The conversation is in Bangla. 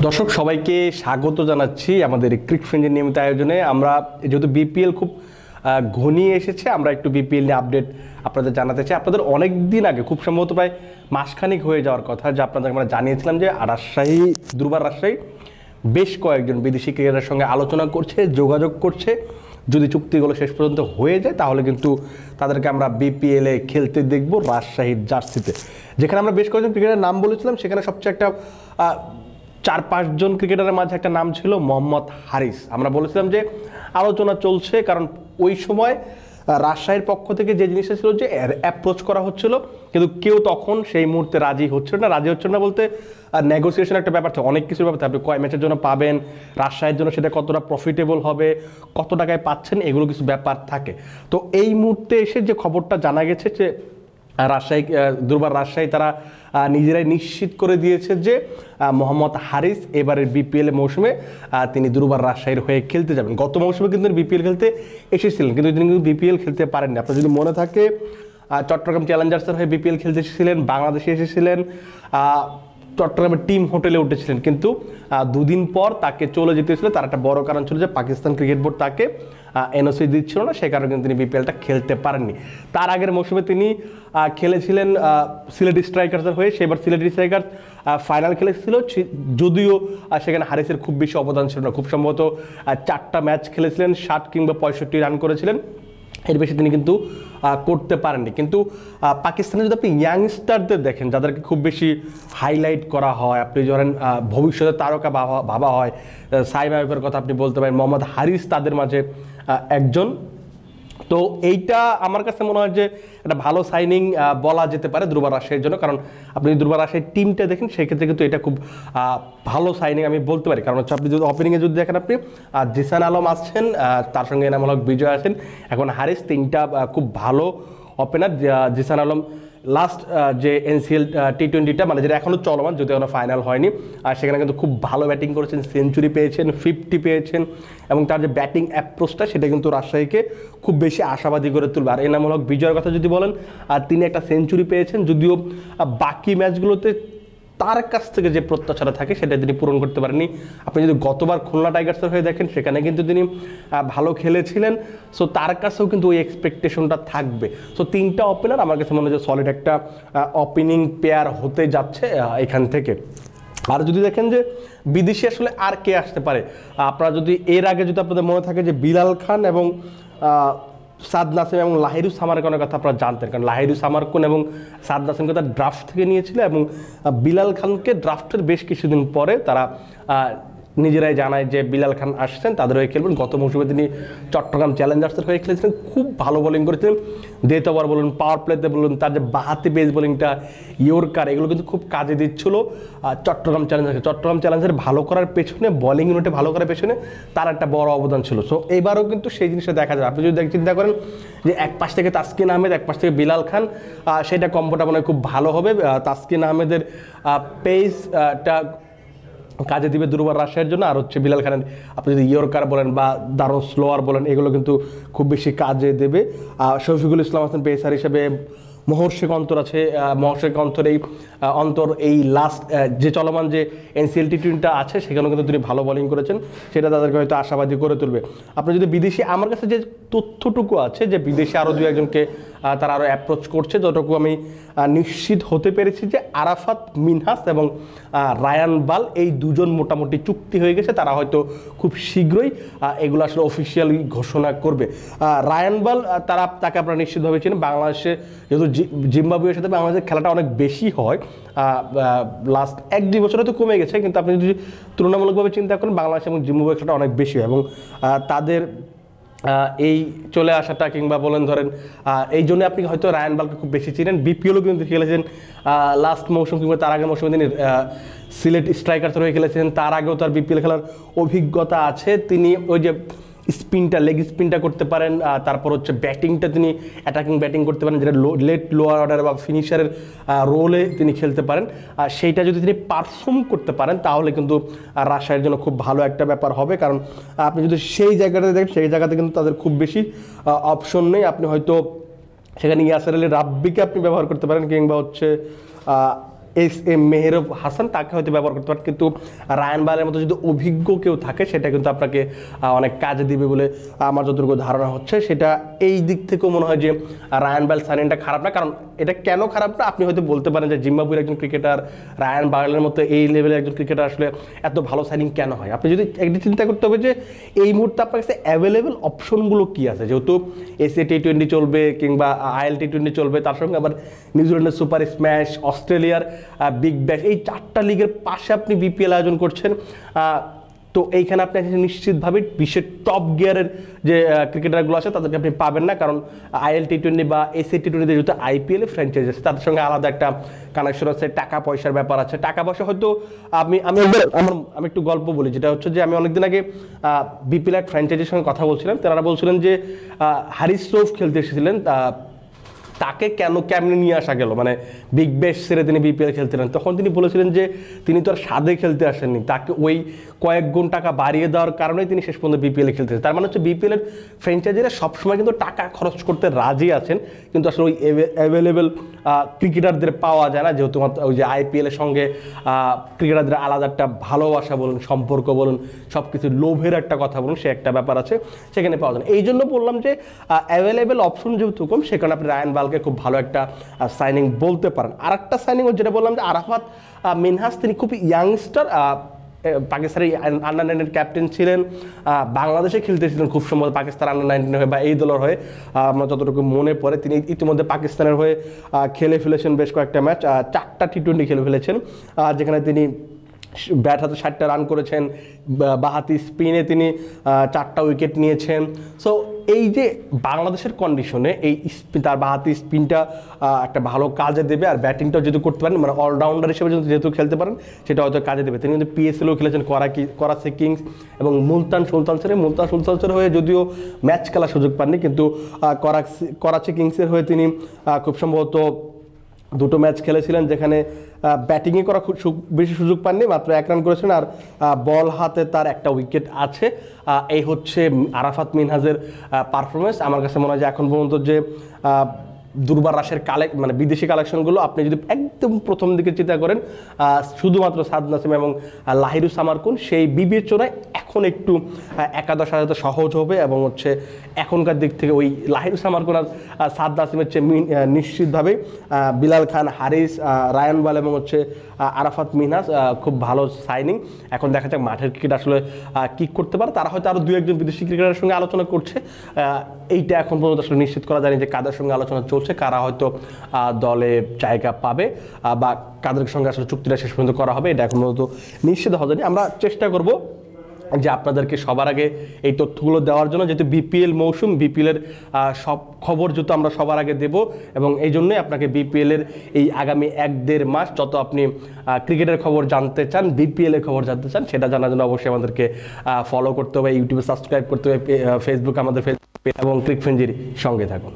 দর্শক সবাইকে স্বাগত জানাচ্ছি আমাদের ক্রিক ফ্রেন্ডের নিয়মিত আয়োজনে। আমরা যেহেতু বিপিএল খুব ঘনিয়ে এসেছে, আমরা একটু বিপিএল নিয়ে আপডেট আপনাদের জানাতে চাই। আপনাদের অনেক দিন আগে, খুব সম্ভবত প্রায় মাসখানিক হয়ে যাওয়ার কথা, যে আপনাদের আমরা জানিয়েছিলাম যে দুর্বার রাজশাহী বেশ কয়েকজন বিদেশি ক্রিকেটারের সঙ্গে আলোচনা করছে, যোগাযোগ করছে। যদি চুক্তিগুলো শেষ পর্যন্ত হয়ে যায় তাহলে কিন্তু তাদেরকে আমরা বিপিএলে খেলতে দেখব রাজশাহীর জার্সিতে। যেখানে আমরা বেশ কয়েকজন ক্রিকেটারের নাম বলেছিলাম, সেখানে সবচেয়ে একটা 4-5 জন ক্রিকেটারের মাঝে একটা নাম ছিল মোহাম্মদ হারিস। আমরা বলেছিলাম যে আলোচনা চলছে, কারণ ওই সময় রাজশাহীর পক্ষ থেকে যে জিনিসটা ছিল যে অ্যাপ্রোচ করা হচ্ছিল, কিন্তু কেউ তখন সেই মুহূর্তে রাজি হচ্ছিল না বলতে নেগোসিয়েশন একটা ব্যাপার থাকে, অনেক কিছুর ব্যাপার থাকে। আপনি কয় ম্যাচের জন্য পাবেন, রাজশাহীর জন্য সেটা কতটা প্রফিটেবল হবে, কত টাকায় পাচ্ছেন, এগুলো কিছু ব্যাপার থাকে। তো এই মুহূর্তে এসে যে খবরটা জানা গেছে যে দুর্বার রাজশাহী তারা নিজেরাই নিশ্চিত করে দিয়েছে যে মোহাম্মদ হারিস এবারের বিপিএল মৌসুমে তিনি দুর্বার রাজশাহীর হয়ে খেলতে যাবেন। গত মৌসুমে কিন্তু বিপিএল খেলতে এসেছিলেন, কিন্তু তিনি কিন্তু বিপিএল খেলতে পারেননি। আপনার যদি মনে থাকে, চট্টগ্রাম চ্যালেঞ্জার্সের হয়ে বিপিএল খেলতে এসেছিলেন, বাংলাদেশে এসেছিলেন, চট্টগ্রামের টিম হোটেলে উঠেছিলেন, কিন্তু দুদিন পর তাকে চলে যেতে হয়েছিল। তার একটা বড় কারণ ছিল যে পাকিস্তান ক্রিকেট বোর্ড তাকে এনওসি দিচ্ছিল না, সে কারণে কিন্তু তিনি বিপিএলটা খেলতে পারেননি। তার আগের মৌসুমে তিনি খেলেছিলেন সিলেট স্ট্রাইকার্সের হয়ে, সেবার সিলেট স্ট্রাইকার্স ফাইনাল খেলেছিল, যদিও সেখানে হারিসের খুব বেশি অবদান ছিল না। খুব সম্ভবত 4টা ম্যাচ খেলেছিলেন, 60 কিংবা 65 রান করেছিলেন, এর বেশি তিনি কিন্তু করতে পারেননি। কিন্তু পাকিস্তানে যদি আপনি ইয়াংস্টারদের দেখেন, যাদেরকে খুব বেশি হাইলাইট করা হয়, আপনি ধরেন ভবিষ্যতে তারকা ভাবা হয়, সাইম আইয়ুবের কথা আপনি বলতে পারেন, মোহাম্মদ হারিস তাদের মাঝে একজন। তো এইটা আমার কাছে মনে হয় যে একটা ভালো সাইনিং বলা যেতে পারে দুর্বার রাজশাহীর জন্য। কারণ আপনি দুর্বার রাজশাহীর টিমটা দেখেন, সেক্ষেত্রে কিন্তু এটা খুব ভালো সাইনিং আমি বলতে পারি। কারণ হচ্ছে আপনি যদি ওপেনিংয়ে যদি দেখেন, আপনি জিসান আলম আসছেন, তার সঙ্গে এনামুল হক বিজয় আছেন, এখন হারিস, তিনটা খুব ভালো ওপেনার। জিসান আলম লাস্ট যে এনসিএল টি20টা, মানে যেটা এখনও চলমান, যদি এখনো ফাইনাল হয়নি, আর সেখানে কিন্তু খুব ভালো ব্যাটিং করেছেন, সেঞ্চুরি পেয়েছেন, 50 পেয়েছেন, এবং তার যে ব্যাটিং অ্যাপ্রোচটা সেটা কিন্তু রাজশাহীকে খুব বেশি আশাবাদী করে তুলবে। আর এনামুল হক বিজয়ের কথা যদি বলেন, তিনি একটা সেঞ্চুরি পেয়েছেন, যদিও বাকি ম্যাচগুলোতে তার কাছ থেকে যে প্রত্যাশাটা থাকে সেটা তিনি পূরণ করতে পারেননি। আপনি যদি গতবার খুলনা টাইগার্সের হয়ে দেখেন, সেখানে কিন্তু তিনি ভালো খেলেছিলেন। সো তার কাছেও কিন্তু ওই এক্সপেকটেশনটা থাকবে। সো তিনটা ওপেনার আমার কাছে মনে হয় যে সলিড একটা ওপেনিং পেয়ার হতে যাচ্ছে এখান থেকে। আর যদি দেখেন যে বিদেশি আসলে আর কে আসতে পারে, আপনারা যদি এর আগে যদি আপনাদের মনে থাকে যে বিলাল খান এবং সাদ নাসিম এবং লাহিরু সামারকনের কথা আপনারা জানতেন, কারণ লাহিরু সামারকন এবং সাদ নাসিমকে তার ড্রাফট থেকে নিয়েছিল, এবং বিলাল খানকে ড্রাফটের বেশ কিছুদিন পরে তারা নিজেরাই জানায় যে বিলাল খান আসছেন, তাদের হয়ে খেলবেন। গত মৌসুমে তিনি চট্টগ্রাম চ্যালেঞ্জার্সের হয়ে খেলেছিলেন, খুব ভালো বোলিং করেছিলেন। ডেথ ওভার বলুন, পাওয়ার প্লেতে বলুন, তার যে বাহাতি পেস বোলিংটা, ইয়র্কার, এগুলো কিন্তু খুব কাজে দিচ্ছিল চট্টগ্রাম চ্যালেঞ্জার্সের ভালো করার পেছনে, বোলিং ইউনিটে ভালো করার পেছনে তার একটা বড় অবদান ছিল। সো এবারও কিন্তু সেই জিনিসটা দেখা যায়। আপনি যদি চিন্তা করেন যে এক পাশ থেকে তাসকিন আহমেদ, এক পাশ থেকে বিলাল খান, সেটা কম্বোটা মনে হয় খুব ভালো হবে। তাসকিন আহমেদের পেসটা কাজে দিবে দুর্বার রাজশাহীর জন্য, আর হচ্ছে বিলাল খানের আপনি যদি ইয়র্কার বলেন বা দারুণ স্লোয়ার বলেন, এগুলো কিন্তু খুব বেশি কাজে দেবে। শফিকুল ইসলাম হাসান পেসার হিসেবে, মহর্ষেক অন্তর আছে, মহর্ষেক অন্তর এই লাস্ট যে চলমান যে এনসিএল টি20টা আছে, সেখানেও কিন্তু তিনি ভালো বোলিং করেছেন, সেটা তাদেরকে হয়তো আশাবাদী করে তুলবে। আপনি যদি বিদেশি, আমার কাছে যে তথ্যটুকু আছে যে বিদেশি আরও 2-1জনকে তারা আরও অ্যাপ্রোচ করছে, যতটুকু আমি নিশ্চিত হতে পেরেছি যে আরাফাত মিনহাস এবং রায়ান বাল, এই দুজন মোটামুটি চুক্তি হয়ে গেছে। তারা হয়তো খুব শীঘ্রই এগুলো আসলে অফিসিয়ালি ঘোষণা করবে। রায়ান বাল তাকে আপনারা নিশ্চিতভাবে চিনেন, বাংলাদেশে যেহেতু জিম্বাবুয়ের সাথে বাংলাদেশের খেলাটা অনেক বেশি হয়, লাস্ট 1-2 বছরে তো কমে গেছে, কিন্তু আপনি যদি তুলনামূলকভাবে চিন্তা করেন, বাংলাদেশ এবং জিম্বাবুয়ের খেলাটা অনেক বেশি হয়, এবং তাদের এই চলে আসাটা কিংবা বলেন ধরেন এই জন্য আপনি হয়তো রায়ান বালকে খুব বেশি চিনেন। বিপিএলও কিন্তু খেলেছেন লাস্ট মৌসুম, কিংবা তার আগের মৌসুমে তিনি সিলেট স্ট্রাইকার্সের হয়ে খেলেছেন, তার আগেও তার বিপিএল খেলার অভিজ্ঞতা আছে। তিনি ওই যে স্পিনটা, লেগ স্পিনটা করতে পারেন, তারপর হচ্ছে ব্যাটিংটা তিনি অ্যাটাকিং ব্যাটিং করতে পারেন, যেটা লেট লোয়ার অর্ডার বা ফিনিশারের রোলে তিনি খেলতে পারেন। সেইটা যদি তিনি পারফর্ম করতে পারেন তাহলে কিন্তু রাজশাহীর জন্য খুব ভালো একটা ব্যাপার হবে। কারণ আপনি যদি সেই জায়গাটাতে দেখেন, সেই জায়গাতে কিন্তু তাদের খুব বেশি অপশন নেই। আপনি হয়তো সেখানে ইয়াসের আলী রাব্বিকে আপনি ব্যবহার করতে পারেন, কিংবা হচ্ছে SM মেহেরব হাসান, তাকে হয়তো ব্যবহার করতে পারেন, কিন্তু রায়ান বালের মতো যদি অভিজ্ঞ কেউ থাকে সেটা কিন্তু আপনাকে অনেক কাজে দিবে বলে আমার যতটুকু ধারণা হচ্ছে। সেটা এই দিক থেকেও মনে হয় যে রায়ান বাল সাইনিংটা খারাপ না। কারণ এটা কেন খারাপ না, আপনি হয়তো বলতে পারেন যে জিম্বাবুয়ের একজন ক্রিকেটার রায়ান বার্লের মতো এই লেভেলের একজন ক্রিকেটার আসলে এত ভালো সাইনিং কেন হয়। আপনি যদি একদিন চিন্তা করতে হবে যে এই মুহূর্তে আপনার কাছে অ্যাভেলেবেল অপশনগুলো কী আছে, যেহেতু এশিয়া T20 চলবে কিংবা IL T20 চলবে, তার সঙ্গে আবার নিউজিল্যান্ডের সুপার স্ম্যাশ, অস্ট্রেলিয়ার বিগ ব্যাশ, এই 4টা লিগের পাশে আপনি BPL আয়োজন করছেন। তো এইখানে আপনি নিশ্চিতভাবে বিশ্বের টপ গিয়ারের যে ক্রিকেটারগুলো আছে তাদেরকে আপনি পাবেন না, কারণ IL T20 বা এশিয়া T20 যেহেতু IPL ফ্র্যাঞ্চাইজি আছে তাদের সঙ্গে আলাদা একটা কানেকশন আছে, টাকা পয়সার ব্যাপার আছে। টাকা পয়সা হয়তো আমি একটু গল্প বলি, যেটা হচ্ছে যে আমি অনেকদিন আগে BPL এক ফ্র্যাঞ্চাইজির সঙ্গে কথা বলছিলাম। তারা বলছিলেন যে হারিস রৌফ খেলতে এসেছিলেন, তাকে কেমনে নিয়ে আসা গেল, মানে বিগ ব্যাশ ছেড়ে তিনি BPL খেলতেন। তখন তিনি বলেছিলেন যে তিনি তো আর স্বাদে খেলতে আসেননি, তাকে ওই কয়েক গুণ টাকা বাড়িয়ে দেওয়ার কারণেই তিনি শেষ পর্যন্ত BPL খেলতেছেন। তার মানে হচ্ছে BPL এর ফ্র্যাঞ্চাইজিরা সবসময় কিন্তু টাকা খরচ করতে রাজি আছেন, কিন্তু আসলে ওই অ্যাভেলেবেল ক্রিকেটারদের পাওয়া যায় না, যেহেতু ওই যে IPL এর সঙ্গে ক্রিকেটারদের আলাদা একটা ভালোবাসা বলুন, সম্পর্ক বলুন, সব কিছু লোভের একটা কথা বলুন, সে একটা ব্যাপার আছে, সেখানে পাওয়া যায় না। এই জন্য বললাম যে অ্যাভেলেবেল অপশন যেহেতু কম, সেখানে আপনি রায়ান বালকে খুব ভালো একটা সাইনিং বলতে পারেন। আর একটা সাইনিং যেটা বললাম যে আরাফাত মিনহাজ, তিনি খুব ইয়াংস্টার, পাকিস্তানের আন্ডার-19 ক্যাপ্টেন ছিলেন, বাংলাদেশে খেলতেছিলেন খুব সম্ভবত পাকিস্তান আন্ডার-19 হয়ে বা এই দলের হয়ে, আমার যতটুকু মনে পড়ে। তিনি ইতিমধ্যে পাকিস্তানের হয়ে খেলে ফেলেছেন বেশ কয়েকটা ম্যাচ, 4টা T20 খেলে ফেলেছেন, যেখানে তিনি ব্যাট হাতে 60টা রান করেছেন, বাহাতি স্পিনে তিনি 4টা উইকেট নিয়েছেন। সো এই যে বাংলাদেশের কন্ডিশনে এই তার বাহাতি স্পিনটা একটা ভালো কাজে দেবে, আর ব্যাটিংটাও যদি করতে পারেন, মানে অলরাউন্ডার হিসেবে যেহেতু খেলতে পারেন, সেটা হয়তো কাজে দেবে। তিনি কিন্তু PSLও খেলেছেন, করাচি কিংস এবং মুলতান সুলতানসের হয়ে যদিও ম্যাচ খেলার সুযোগ পাননি, কিন্তু করাচি কিংসের হয়ে তিনি খুব সম্ভবত 2টো ম্যাচ খেলেছিলেন, যেখানে ব্যাটিংয়ে করা খুব বেশি সুযোগ পাননি, মাত্র 1 রান করেছেন, আর বল হাতে তার 1টা উইকেট আছে। এই হচ্ছে আরাফাত মিনহাজের পারফরমেন্স। আমার কাছে মনে হয় যে এখন পর্যন্ত যে দুর্বার রাশের মানে বিদেশি কালেকশনগুলো আপনি যদি একদম প্রথম দিকে চিন্তা করেন, শুধুমাত্র সাদ নাসিম এবং লাহিরু সামারকুন, সেই বিবেচনায় এখন একটু একাদশ সাজাতে সহজ হবে, এবং হচ্ছে এখনকার দিক থেকে ওই লাহিরু সামারকুন আর সাদ নাসিমের চেয়ে নিশ্চিতভাবেই বিলাল খান, হারিস, রায়ান বাল এবং হচ্ছে আরাফাত মিনহাজ খুব ভালো সাইনিং। এখন দেখা যাক মাঠের ক্রিকেট আসলে কি করতে পারে। তারা হয়তো আরও 2-1 বিদেশি ক্রিকেটারের সঙ্গে আলোচনা করছে, এইটা এখন পর্যন্ত আসলে নিশ্চিত করা যায়নি যে কাদের সঙ্গে আলোচনা চলছে, কারা হয়তো দলে জায়গা পাবে বা কাদের সঙ্গে আসলে চুক্তিটা শেষ পর্যন্ত করা হবে, এটা এখন পর্যন্ত নিশ্চিত হওয়া যায়নি। আমরা চেষ্টা করব যে আপনাদেরকে সবার আগে এই তথ্যগুলো দেওয়ার জন্য, যেহেতু BPL মৌসুম, BPL এর সব খবর যেহেতু আমরা সবার আগে দেব, এবং এই জন্যই আপনাকে BPL এর এই আগামী 1-1.5 মাস যত আপনি ক্রিকেটের খবর জানতে চান, BPL এর খবর জানতে চান, সেটা জানার জন্য অবশ্যই আমাদেরকে ফলো করতে হবে, ইউটিউবে সাবস্ক্রাইব করতে হবে, ফেসবুক আমাদের ফেসবুক এবং ক্রিকফ্রেঞ্জির সঙ্গে থাকুন।